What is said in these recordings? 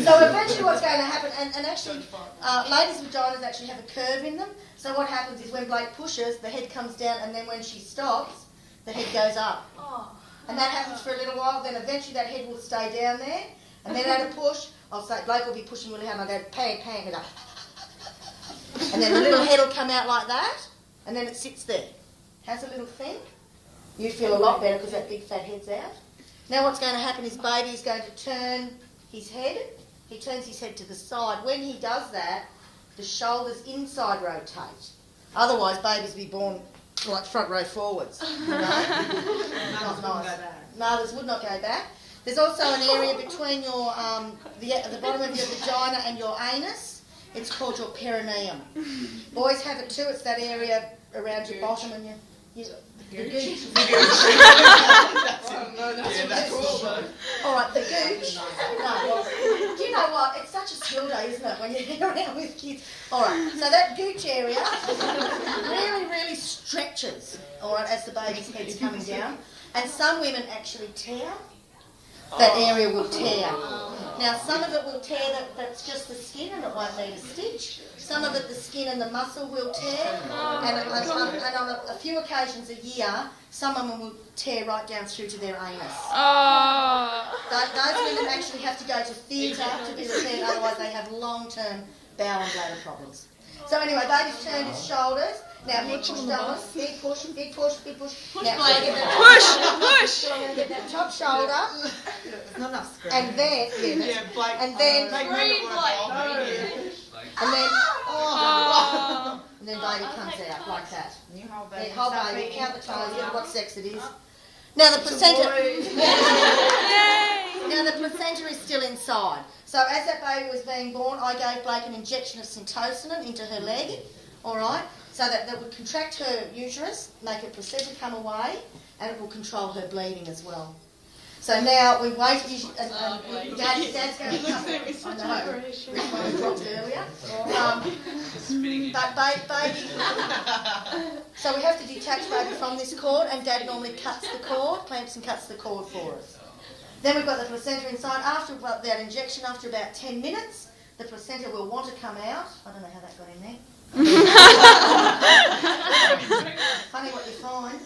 So eventually what's going to happen, and actually ladies' vaginas actually have a curve in them, so what happens is when Blake pushes, the head comes down, and then when she stops, the head goes up. And that happens for a little while, then eventually that head will stay down there, and then at a push, I'll say, Blake will be pushing really hard, and I'll go, pang, pang, and go, and then the little head will come out like that, and then it sits there. Has a little thing. You feel a lot better because that big fat head's out. Now what's going to happen is baby is going to turn his head. He turns his head to the side. When he does that, the shoulders inside rotate. Otherwise, babies be born like front row forwards. You know? Not nice. Mothers would not go back. There's also an area between your the bottom of your vagina and your anus. It's called your perineum. Boys have it too. It's that area around your bottom and your the gooch. All right, the gooch. No. Do you know what? It's such a skill day, isn't it, when you hang around with kids? All right, so that gooch area really stretches, all right, as the baby's head's coming down. And some women actually tear. That area will tear. Now, some of it will tear that's just the skin and it won't need a stitch. Some of it, the skin and the muscle will tear. And on a few occasions a year, some of them will tear right down through to their anus. Those women actually have to go to theatre to be repaired, otherwise they have long-term bowel and bladder problems. So anyway, baby's turned his shoulders. Now, big push, Douglas. Big push, big push, big push. Now, push! I'm going to get that top shoulder. Not enough screen. And then, and then baby comes out like that. Hold baby, count the toes, look what sex it is. Now the placenta. Now the placenta is still inside. So as that baby was being born, I gave Blake an injection of syntocinon into her leg, all right, so that would contract her uterus, make her placenta come away, and it will control her bleeding as well. So now we wait, and Dad's going to come. I know, this one dropped earlier. But baby, so we have to detach baby from this cord, and Dad normally cuts the cord, clamps and cuts the cord for us. Then we've got the placenta inside. After that injection, after about 10 minutes, the placenta will want to come out. I don't know how that got in there. Funny what you find.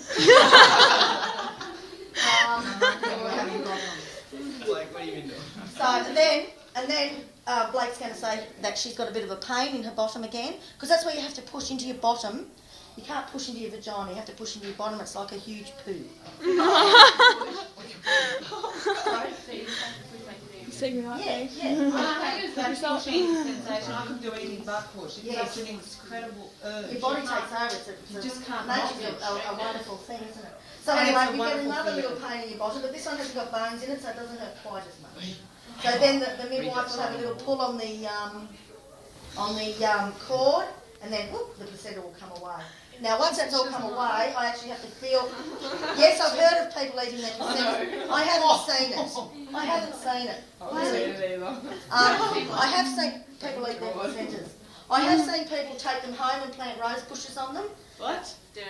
Like, what do you mean? So, and then Blake's going to say that she's got a bit of a pain in her bottom again, because that's where you have to push into your bottom. You can't push into your vagina, you have to push into your bottom. It's like a huge poo. Yeah. That's pushing sensation. I couldn't do anything but push. It's such an incredible urge. Your body takes over. You just can't. Nature's a wonderful thing, isn't it? So anyway, we get another little pain in your bottom, but this one hasn't got bones in it, so it doesn't hurt quite as much. So then the midwife will have a little pull on the cord, and then whoop, the placenta will come away. Now, once that's all come away, I actually have to feel. Yes, I've heard of people eating their placenta. I haven't seen it. I haven't seen it. I have seen people eat their placentas. I have seen people take them home and plant rose bushes on them. What? No,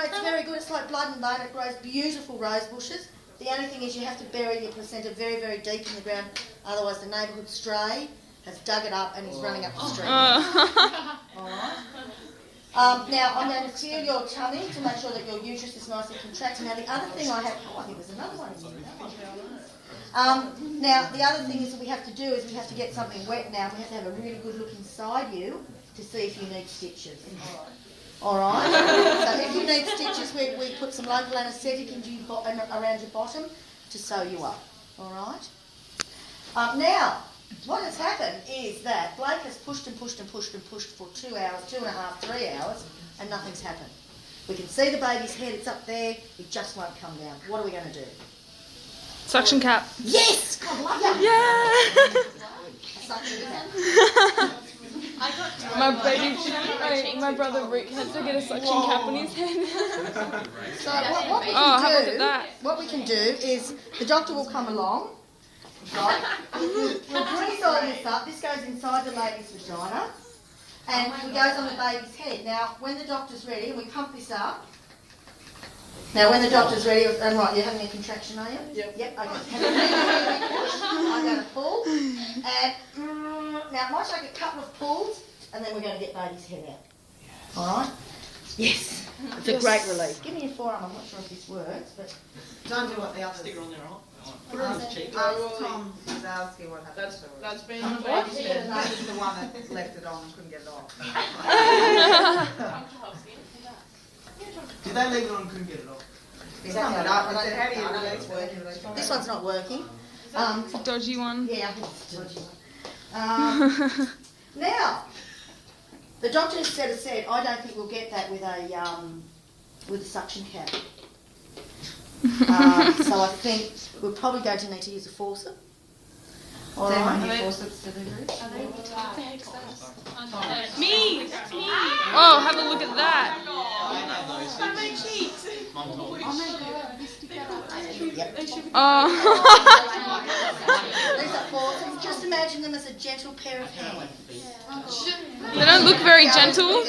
it's very good. It's like blood and bone. It grows beautiful rose bushes. The only thing is you have to bury your placenta very, very deep in the ground. Otherwise, the neighbourhood stray has dug it up and is running up the street. All right. Now, I'm going to feel your tummy to make sure that your uterus is nicely contracted. Now, the other thing I have... I think there's another one in here. Now, the other thing is that we have to do is we have to get something wet now. We have to have a really good look inside you to see if you need stitches. All right? So if you need stitches, we put some local anaesthetic around your bottom to sew you up. All right? Now... what has happened is that Blake has pushed and pushed and pushed and pushed for 2 hours, 2.5, 3 hours, and nothing's happened. We can see the baby's head, it's up there, it just won't come down. What are we going to do? Suction cap. Yes! God, love that. Yeah! Suction cap. My brother Rick had to get a suction cap on his head. So what we can do is the doctor will come along. Right. We'll grease all this up. This goes inside the lady's vagina and it goes on the baby's head. Now, when the doctor's ready, and we pump this up. Now, when the doctor's ready, and right, you're having a contraction, are you? Yep. Okay. I'm going to Now, it might take a couple of pulls, and then we're going to get baby's head out. All right? Yes. It's a great relief. Give me your forearm. I'm not sure if this works, but... Don't do what the others. Stick her on there, right? Tom Zalski what happened to her. That's been He's the one that left it on and couldn't get it off. Did they leave it on and couldn't get it off? Exactly. I said, how do you release working? This one's not working. It's a dodgy one. Yeah, I think it's a dodgy one. Now, the doctor has said, I don't think we'll get that with a suction cap. So I think we're probably going to need to use a forceps. All right. Forceps delivery? Me! Oh, have a look at that. My cheeks. Oh. These are forceps. Just imagine them as a gentle pair of hands. They don't look very gentle.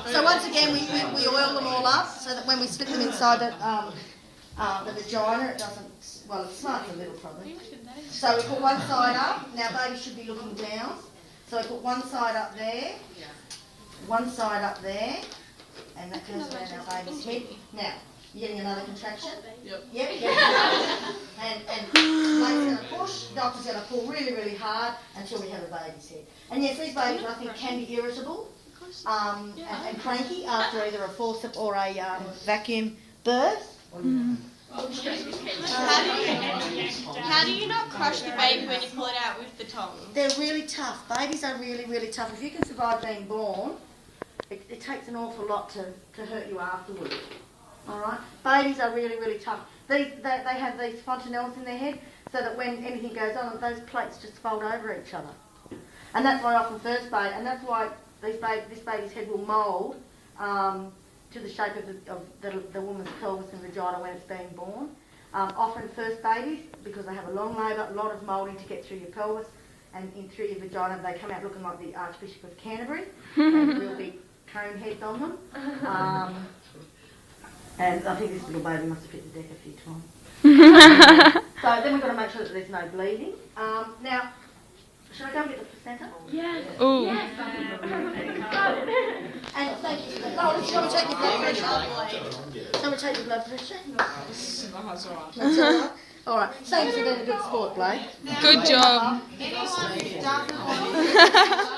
So once again, we oil them all up so that when we slip them inside the vagina, it doesn't, well, it smarts a little probably. So we put one side up. Now baby should be looking down. So we put one side up there, one side up there, and that goes around our baby's head. Now, you getting another contraction? Yep. And mate's going to push, doctor's going to pull really, really hard until we have a baby's head. And yes, these babies I think can be irritable and cranky after either a forceps or a vacuum birth. How do you not crush the baby when you pull it out with the tongs? They're really tough. Babies are really, really tough. If you can survive being born, it takes an awful lot to hurt you afterwards. All right? Babies are really, really tough. They have these fontanelles in their head so that when anything goes on, those plates just fold over each other. And that's why often first baby, and that's why this baby's head will mould to the shape of the woman's pelvis and vagina when it's being born. Often first babies, because they have a long labour, a lot of moulding to get through your pelvis and in through your vagina, they come out looking like the Archbishop of Canterbury, and real big cone heads on them. And I think this little baby must have hit the deck a few times. So then we've got to make sure that there's no bleeding. Now, should I go and get the placenta? Yes. Ooh. Yes. And thank you. Oh, shall we take your blood pressure? Shall we take your blood pressure? That's all right. All right. Thanks for being a good sport, Blake. Good job. Anyone who doesn't want